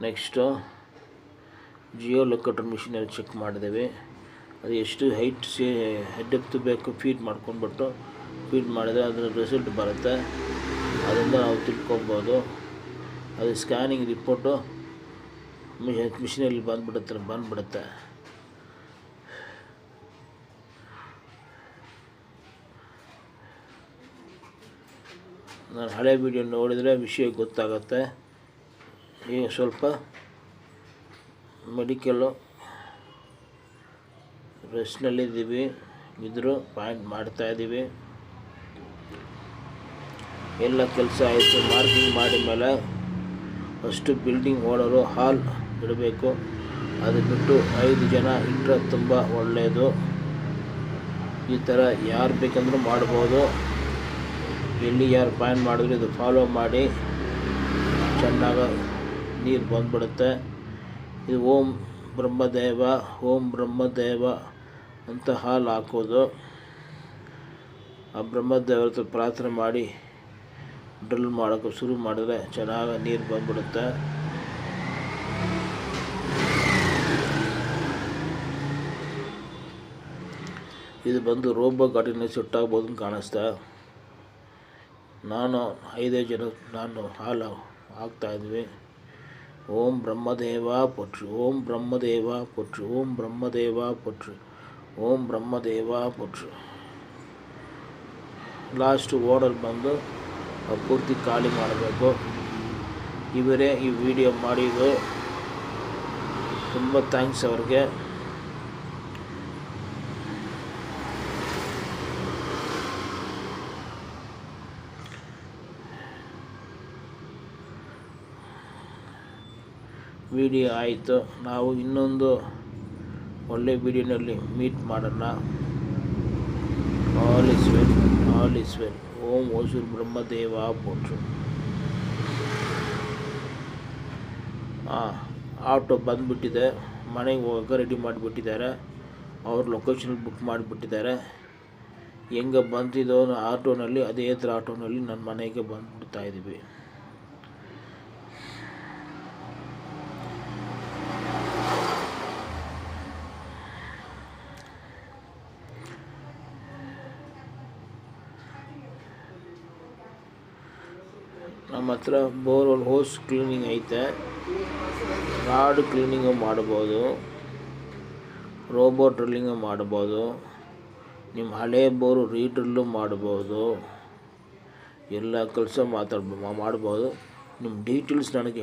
Next Jio locator ಮಿಷಿನಲ್ಲಿ check ಮಾಡಿದ್ದೇವೆ. ಅದು ಎಷ್ಟು ಹೈಟ್ ಡೆಪ್ತ್ ಬೇಕು ಫೀಡ್ ಮಾಡ್ಕೊಂಡ್ಬಿಟ್ಟು ಫೀಡ್ ಮಾಡಿದರೆ ಅದರ ರಿಸಲ್ಟ್ ಬರುತ್ತೆ. ಅದರಿಂದ ನಾವು ತಿಳ್ಕೊಬೋದು. ಅದು ಸ್ಕ್ಯಾನಿಂಗ್ ರಿಪೋರ್ಟು ಮಿಷಿನಲ್ಲಿ ಬಂದುಬಿಡುತ್ತೆ. ನಾನು ಹಳೆ ವಿಡಿಯೋ ನೋಡಿದರೆ ವಿಷಯ ಗೊತ್ತಾಗುತ್ತೆ. ಈಗ ಸ್ವಲ್ಪ ಮೆಡಿಕಲ್ಲು ರೆಸ್ಟ್ನಲ್ಲಿದ್ದೀವಿ. ಇದ್ರೂ ಪಾಯಿಂಟ್ ಮಾಡ್ತಾಯಿದ್ದೀವಿ. ಎಲ್ಲ ಕೆಲಸ ಆಯಿತು. ಮಾರ್ಕಿಂಗ್ ಮಾಡಿದ ಮೇಲೆ ಫಸ್ಟು ಬಿಲ್ಡಿಂಗ್ ಓನರು ಹಾಲ್ ಇಡಬೇಕು. ಅದು ಬಿಟ್ಟು 5 ಜನ ಇಟ್ಟರೆ ತುಂಬ ಒಳ್ಳೆಯದು. ಈ ಥರ ಯಾರು ಬೇಕಂದ್ರೂ ಮಾಡ್ಬೋದು. ಎಲ್ಲಿ ಯಾರು ಪಾಯಿಂಟ್ ಮಾಡಿದ್ರು ಇದು ಫಾಲೋ ಮಾಡಿ ಚೆನ್ನಾಗಿ ನೀರು ಬಂದ್ಬಿಡುತ್ತೆ. ಇದು ಓಂ ಬ್ರಹ್ಮದೇವ ಅಂತ ಹಾಲು ಹಾಕೋದು. ಆ ಬ್ರಹ್ಮದೇವರ ಹತ್ರ ಪ್ರಾರ್ಥನೆ ಮಾಡಿ ಡ್ರಿಲ್ ಮಾಡೋಕ್ಕೆ ಶುರು ಮಾಡಿದ್ರೆ ಚೆನ್ನಾಗಿ ನೀರು ಬಂದ್ಬಿಡುತ್ತೆ. ಇದು ಬಂದು ರೋಬೋ ಗಾಡಿನ ಸೆಟ್ ಆಗ್ಬೋದು ಅಂತ ಕಾಣಿಸ್ತಾ. ನಾನು 5 ಜನ ಹಾಲು ಹಾಕ್ತಾಯಿದ್ವಿ. ಓಂ ಬ್ರಹ್ಮದೇವ ಪೊಟ್ರು, ಓಂ ಬ್ರಹ್ಮದೇವ ಪೊಟ್ರು, ಓಂ ಬ್ರಹ್ಮದೇವ ಪೊಟ್ರು, ಓಂ ಬ್ರಹ್ಮದೇವ ಪೊಟ್ರು. ಲಾಸ್ಟು ಓನರ್ ಬಂದು ಪೂರ್ತಿ ಖಾಲಿ ಮಾಡಬೇಕು. ಇವರೇ ಈ ವಿಡಿಯೋ ಮಾಡಿದ್ದು. ತುಂಬ ಥ್ಯಾಂಕ್ಸ್ ಅವ್ರಿಗೆ. ವಿಡಿಯೋ ಆಯಿತು. ನಾವು ಇನ್ನೊಂದು ಒಳ್ಳೆ ವಿಡಿಯೋನಲ್ಲಿ ಮೀಟ್ ಮಾಡೋಣ. All is well. Om Hosur Brahmadeva ಪೊಟ್ರು. ಆಟೋ ಬಂದುಬಿಟ್ಟಿದೆ. ಮನೆಗೆ ಹೋಗೋಕೆ ರೆಡಿ ಮಾಡಿಬಿಟ್ಟಿದ್ದಾರೆ. ಅವ್ರ ಲೊಕೇಶನ್ ಬುಕ್ ಮಾಡಿಬಿಟ್ಟಿದ್ದಾರೆ. ಹೆಂಗೆ ಬಂದಿದ್ದೋ ಆಟೋನಲ್ಲಿ ಅದೇ ಥರ ಆಟೋನಲ್ಲಿ ನನ್ನ ಮನೆಗೆ ಬಂದುಬಿಡ್ತಾಯಿದ್ದೀವಿ. ನಮ್ಮ ಹತ್ರ ಬೋರ್ವೆಲ್ ಹೋಸ್ ಕ್ಲೀನಿಂಗ್ ಐತೆ. ರಾಡ್ ಕ್ಲೀನಿಂಗು ಮಾಡ್ಬೋದು. ರೋಬೋ ಡ್ರಿಲ್ಲಿಂಗು ಮಾಡ್ಬೋದು. ನಿಮ್ಮ ಹಳೆ ಬೋರು ರೀಡ್ರಿಲ್ಲು ಮಾಡ್ಬೋದು. ಎಲ್ಲ ಕೆಲಸ ಮಾಡ್ಬೋದು. ನಿಮ್ಮ ಡೀಟೇಲ್ಸ್ ನನಗೆ